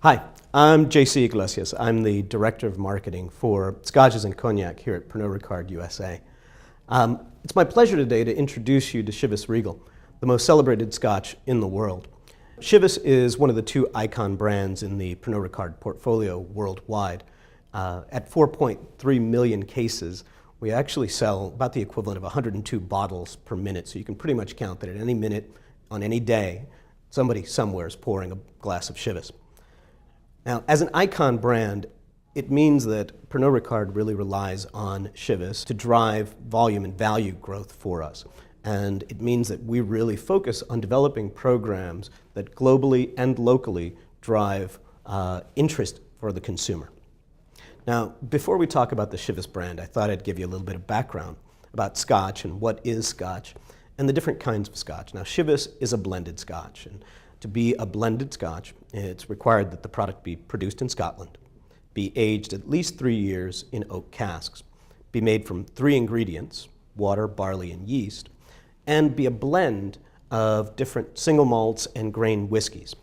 Hi, I'm JC Iglesias. I'm the Director of Marketing for Scotches and Cognac here at Pernod Ricard USA. It's my pleasure today to introduce you to Chivas Regal, the most celebrated Scotch in the world. Chivas is one of the two icon brands in the Pernod Ricard portfolio worldwide. At 4.3 million cases, we actually sell about the equivalent of 102 bottles per minute, so you can pretty much count that at any minute, on any day, somebody somewhere is pouring a glass of Chivas. Now, as an icon brand, it means that Pernod Ricard really relies on Chivas to drive volume and value growth for us. And it means that we really focus on developing programs that globally and locally drive interest for the consumer. Now, before we talk about the Chivas brand, I thought I'd give you a little bit of background about Scotch and what is Scotch and the different kinds of Scotch. Now, Chivas is a blended Scotch. And to be a blended Scotch, it's required that the product be produced in Scotland, be aged at least 3 years in oak casks, be made from 3 ingredients, water, barley, and yeast, and be a blend of different single malts and grain whiskeys.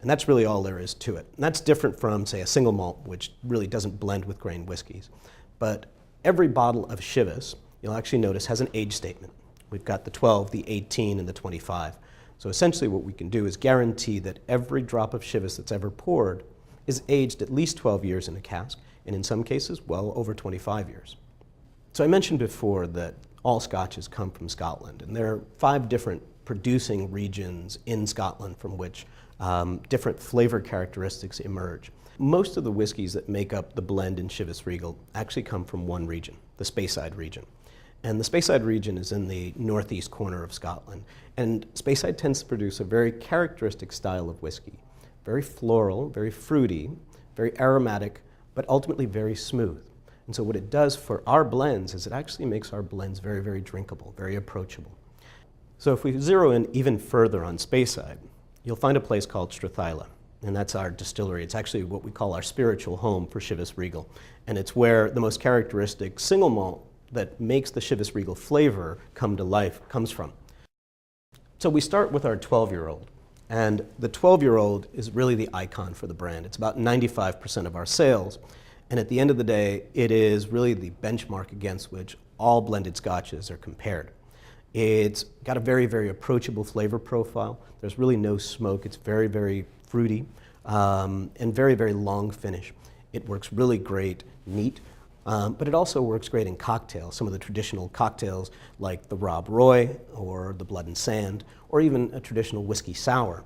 And that's really all there is to it. And that's different from, say, a single malt, which really doesn't blend with grain whiskeys. But every bottle of Chivas, you'll actually notice, has an age statement. We've got the 12, the 18, and the 25. So essentially what we can do is guarantee that every drop of Chivas that's ever poured is aged at least 12 years in a cask, and in some cases, well over 25 years. So I mentioned before that all Scotches come from Scotland, and there are 5 different producing regions in Scotland from which different flavor characteristics emerge. Most of the whiskeys that make up the blend in Chivas Regal actually come from one region, the Speyside region. And the Speyside region is in the northeast corner of Scotland. And Speyside tends to produce a very characteristic style of whiskey. Very floral, very fruity, very aromatic, but ultimately very smooth. And so what it does for our blends is it actually makes our blends very, very drinkable, very approachable. So if we zero in even further on Speyside, you'll find a place called Strathyla. And that's our distillery. It's actually what we call our spiritual home for Chivas Regal. And it's where the most characteristic single malt that makes the Chivas Regal flavor come to life comes from. So we start with our 12-year-old, and the 12-year-old is really the icon for the brand. It's about 95% of our sales, and at the end of the day, it is really the benchmark against which all blended Scotches are compared. It's got a very, very approachable flavor profile. There's really no smoke. It's very, very fruity, and very, very long finish. It works really great, neat. But it also works great in cocktails, some of the traditional cocktails like the Rob Roy or the Blood and Sand, or even a traditional whiskey sour.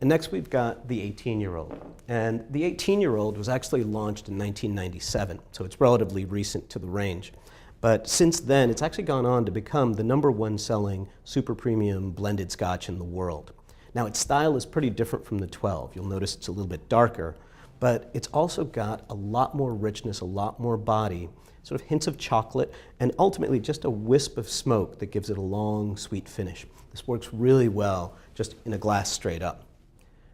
And next we've got the 18-year-old. And the 18-year-old was actually launched in 1997, so it's relatively recent to the range. But since then, it's actually gone on to become the #1 selling super premium blended Scotch in the world. Now, its style is pretty different from the 12. You'll notice it's a little bit darker. But it's also got a lot more richness, a lot more body, sort of hints of chocolate, and ultimately just a wisp of smoke that gives it a long, sweet finish. This works really well just in a glass straight up.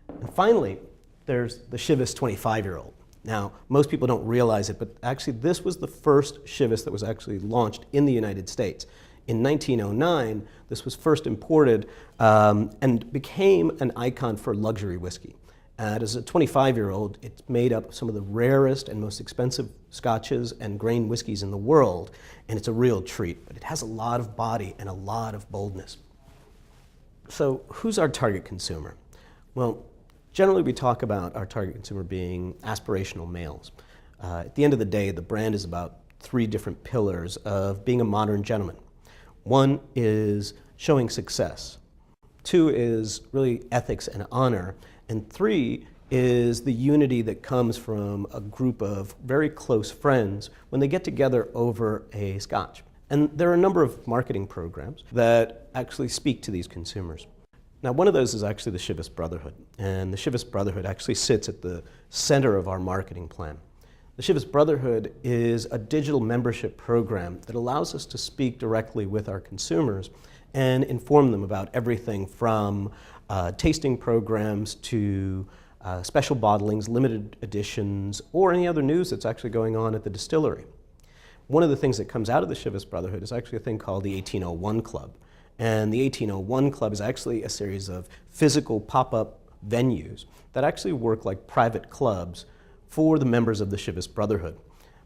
And finally, there's the Chivas 25-year-old. Now, most people don't realize it, but actually this was the first Chivas that was actually launched in the United States. In 1909, this was first imported and became an icon for luxury whiskey. And as a 25-year-old, it's made up of some of the rarest and most expensive Scotches and grain whiskeys in the world, and it's a real treat. But it has a lot of body and a lot of boldness. So who's our target consumer? Well, generally we talk about our target consumer being aspirational males. At the end of the day, the brand is about 3 different pillars of being a modern gentleman. 1 is showing success. 2 is really ethics and honor. And 3 is the unity that comes from a group of very close friends when they get together over a Scotch. And there are a number of marketing programs that actually speak to these consumers. Now, one of those is actually the Chivas Brotherhood. And the Chivas Brotherhood actually sits at the center of our marketing plan. The Chivas Brotherhood is a digital membership program that allows us to speak directly with our consumers and inform them about everything from tasting programs to special bottlings, limited editions, or any other news that's actually going on at the distillery. One of the things that comes out of the Chivas Brotherhood is actually a thing called the 1801 Club. And the 1801 Club is actually a series of physical pop-up venues that actually work like private clubs for the members of the Chivas Brotherhood.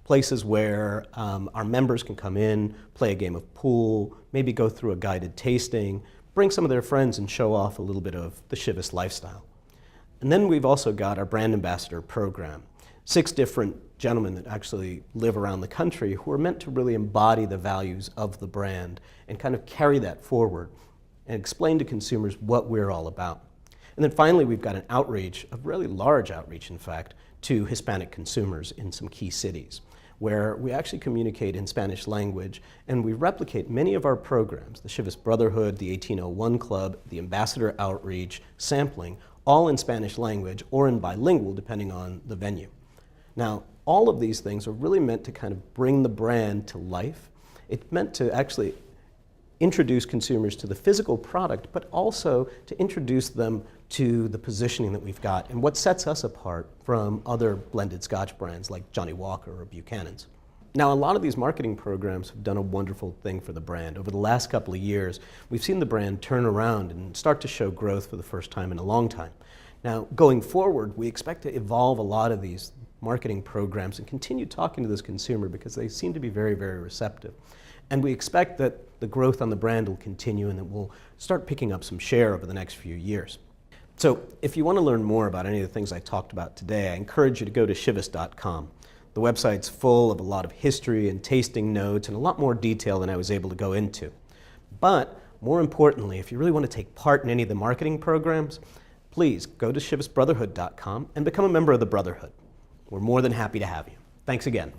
Places where our members can come in, play a game of pool, maybe go through a guided tasting, bring some of their friends and show off a little bit of the Chivas lifestyle. And then we've also got our brand ambassador program. 6 different gentlemen that actually live around the country who are meant to really embody the values of the brand and kind of carry that forward and explain to consumers what we're all about. And then finally, we've got an outreach, a really large outreach in fact, to Hispanic consumers in some key cities, where we actually communicate in Spanish language and we replicate many of our programs, the Chivas Brotherhood, the 1801 Club, the Ambassador Outreach, sampling, all in Spanish language or in bilingual depending on the venue. Now, all of these things are really meant to kind of bring the brand to life. It's meant to actually introduce consumers to the physical product, but also to introduce them to the positioning that we've got and what sets us apart from other blended Scotch brands like Johnnie Walker or Buchanan's. Now, a lot of these marketing programs have done a wonderful thing for the brand. Over the last couple of years, we've seen the brand turn around and start to show growth for the first time in a long time. Now, going forward, we expect to evolve a lot of these marketing programs and continue talking to this consumer because they seem to be very, very receptive. And we expect that the growth on the brand will continue and that we'll start picking up some share over the next few years. So if you want to learn more about any of the things I talked about today, I encourage you to go to chivas.com. The website's full of a lot of history and tasting notes and a lot more detail than I was able to go into. But more importantly, if you really want to take part in any of the marketing programs, please go to chivasbrotherhood.com and become a member of the Brotherhood. We're more than happy to have you. Thanks again.